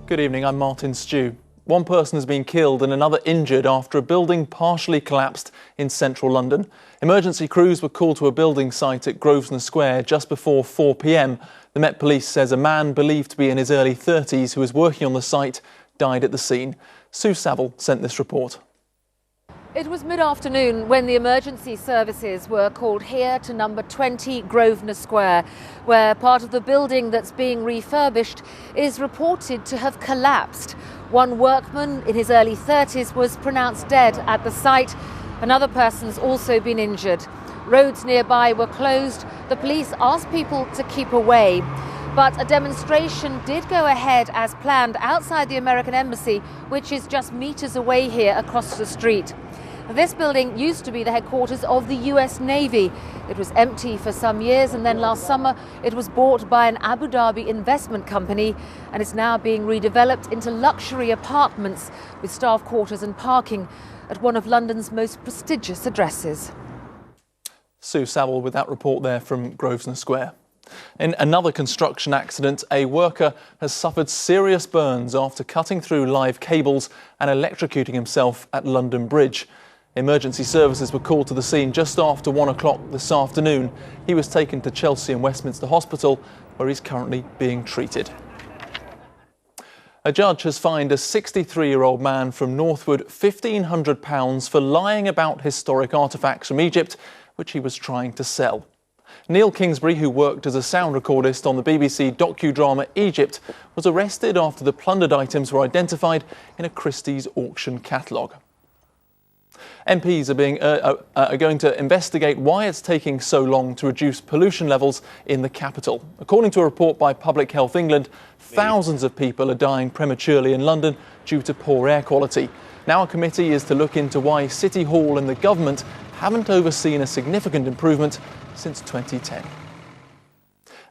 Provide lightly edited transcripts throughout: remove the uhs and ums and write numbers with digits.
Good evening, I'm Martin Stew. One person has been killed and another injured after a building partially collapsed in central London. Emergency crews were called to a building site at Grosvenor Square just before 4 p.m. The Met Police says a man believed to be in his early 30s who was working on the site died at the scene. Sue Saville sent this report. It was mid-afternoon when the emergency services were called here to number 20 Grosvenor Square, where part of the building that's being refurbished is reported to have collapsed. One workman in his early 30s was pronounced dead at the site. Another person's also been injured. Roads nearby were closed. The police asked people to keep away. But a demonstration did go ahead as planned outside the American Embassy, which is just meters away here across the street. This building used to be the headquarters of the US Navy. It was empty for some years, and then last summer it was bought by an Abu Dhabi investment company, and it's now being redeveloped into luxury apartments with staff quarters and parking at one of London's most prestigious addresses. Sue Saville with that report there from Grosvenor Square. In another construction accident, a worker has suffered serious burns after cutting through live cables and electrocuting himself at London Bridge. Emergency services were called to the scene just after 1 o'clock this afternoon. He was taken to Chelsea and Westminster Hospital, where he's currently being treated. A judge has fined a 63-year-old man from Northwood £1,500 for lying about historic artefacts from Egypt, which he was trying to sell. Neil Kingsbury, who worked as a sound recordist on the BBC docudrama Egypt, was arrested after the plundered items were identified in a Christie's auction catalogue. MPs are going to investigate why it's taking so long to reduce pollution levels in the capital. According to a report by Public Health England, thousands of people are dying prematurely in London due to poor air quality. Now a committee is to look into why City Hall and the government haven't overseen a significant improvement since 2010.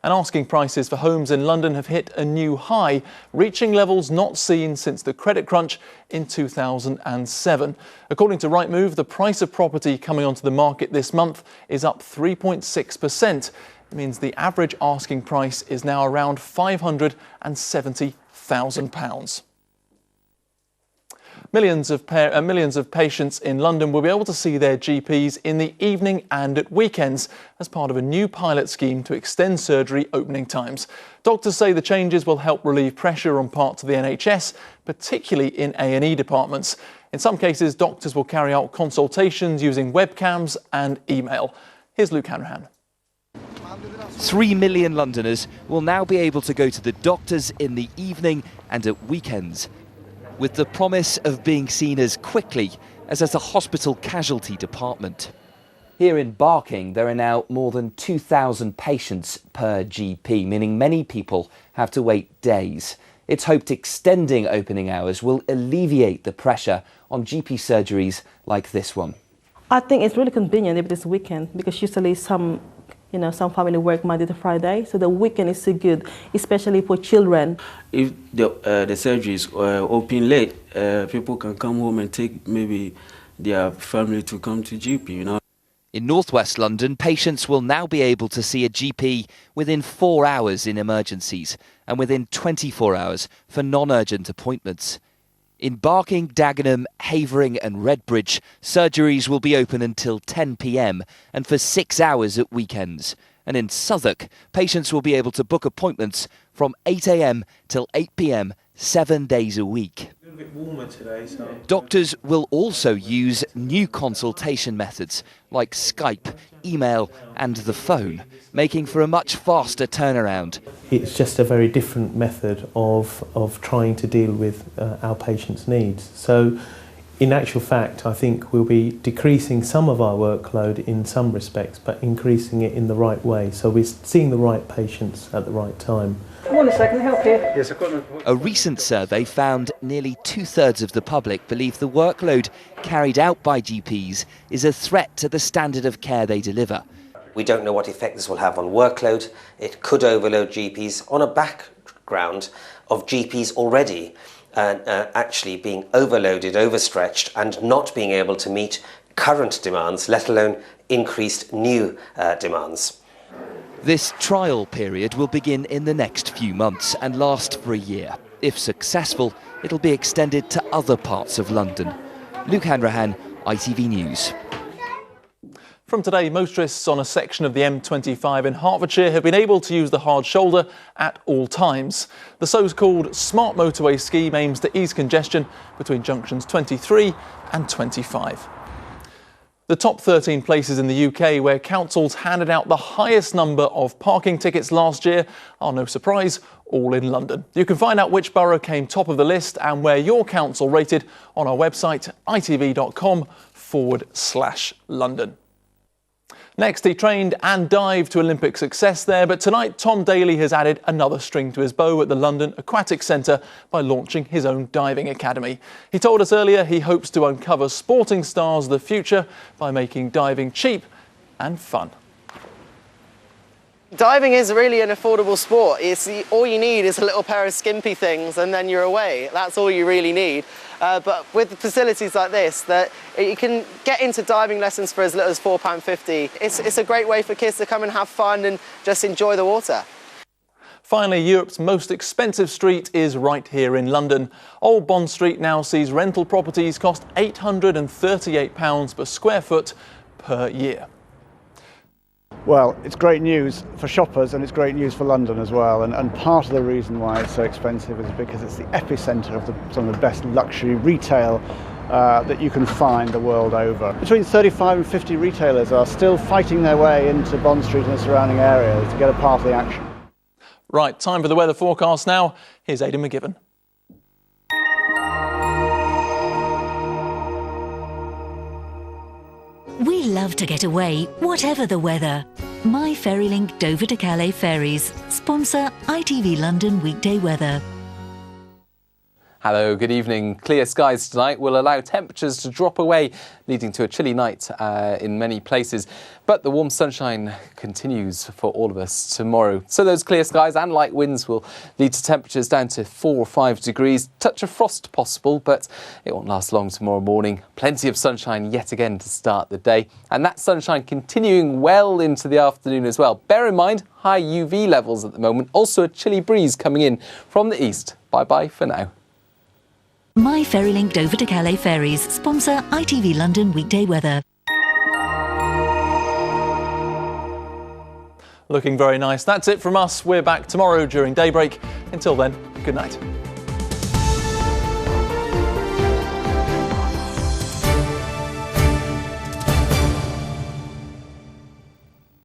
And asking prices for homes in London have hit a new high, reaching levels not seen since the credit crunch in 2007. According to Rightmove, the price of property coming onto the market this month is up 3.6%. It means the average asking price is now around £570,000. Millions of patients in London will be able to see their GPs in the evening and at weekends as part of a new pilot scheme to extend surgery opening times. Doctors say the changes will help relieve pressure on parts of the NHS, particularly in A&E departments. In some cases, doctors will carry out consultations using webcams and email. Here's Luke Hanrahan. 3 million Londoners will now be able to go to the doctors in the evening and at weekends, with the promise of being seen as quickly as at a hospital casualty department. Here in Barking, there are now more than 2,000 patients per GP, meaning many people have to wait days. It's hoped extending opening hours will alleviate the pressure on GP surgeries like this one. I think it's really convenient if it's weekend, because usually some family work Monday to Friday, so the weekend is so good, especially for children. If the surgery is open late, people can come home and take maybe their family to come to GP, In northwest London, patients will now be able to see a GP within 4 hours in emergencies and within 24 hours for non-urgent appointments. In Barking, Dagenham, Havering and Redbridge, surgeries will be open until 10 p.m. and for 6 hours at weekends. And in Southwark, patients will be able to book appointments from 8 a.m. till 8 p.m. 7 days a week. A bit warmer today, so. Doctors will also use new consultation methods like Skype, email and the phone, making for a much faster turnaround. It's just a very different method of trying to deal with our patients' needs. So in actual fact, I think we'll be decreasing some of our workload in some respects, but increasing it in the right way. So we're seeing the right patients at the right time. One second, help you. Yes, I've got A recent survey found nearly 2/3 of the public believe the workload carried out by GPs is a threat to the standard of care they deliver. We don't know what effect this will have on workload. It could overload GPs on a background of GPs already actually being overloaded, overstretched and not being able to meet current demands, let alone increased new demands. This trial period will begin in the next few months and last for a year. If successful, it'll be extended to other parts of London. Luke Hanrahan, ITV News. From today, motorists on a section of the M25 in Hertfordshire have been able to use the hard shoulder at all times. The so-called Smart Motorway scheme aims to ease congestion between junctions 23 and 25. The top 13 places in the UK where councils handed out the highest number of parking tickets last year are, no surprise, all in London. You can find out which borough came top of the list and where your council rated on our website itv.com/London. Next, he trained and dived to Olympic success there, but tonight Tom Daley has added another string to his bow at the London Aquatic Centre by launching his own diving academy. He told us earlier he hopes to uncover sporting stars of the future by making diving cheap and fun. Diving is really an affordable sport. All you need is a little pair of skimpy things and then you're away. That's all you really need. But with facilities like this, that you can get into diving lessons for as little as £4.50. It's a great way for kids to come and have fun and just enjoy the water. Finally, Europe's most expensive street is right here in London. Old Bond Street now sees rental properties cost £838 per square foot per year. Well, it's great news for shoppers and it's great news for London as well. And part of the reason why it's so expensive is because it's the epicentre of some of the best luxury retail that you can find the world over. Between 35 and 50 retailers are still fighting their way into Bond Street and the surrounding areas to get a part of the action. Right, time for the weather forecast now. Here's Aidan McGibbon. We love to get away, whatever the weather. My Ferrylink Dover to Calais ferries sponsor ITV London weekday weather. Hello, good evening. Clear skies tonight will allow temperatures to drop away, leading to a chilly night in many places. But the warm sunshine continues for all of us tomorrow. So those clear skies and light winds will lead to temperatures down to 4 or 5 degrees. Touch of frost possible, but it won't last long tomorrow morning. Plenty of sunshine yet again to start the day. And that sunshine continuing well into the afternoon as well. Bear in mind, high UV levels at the moment. Also a chilly breeze coming in from the east. Bye-bye for now. My Ferrylink Dover to Calais ferries sponsor ITV London weekday weather. Looking very nice. That's it from us. We're back tomorrow during daybreak. Until then, good night.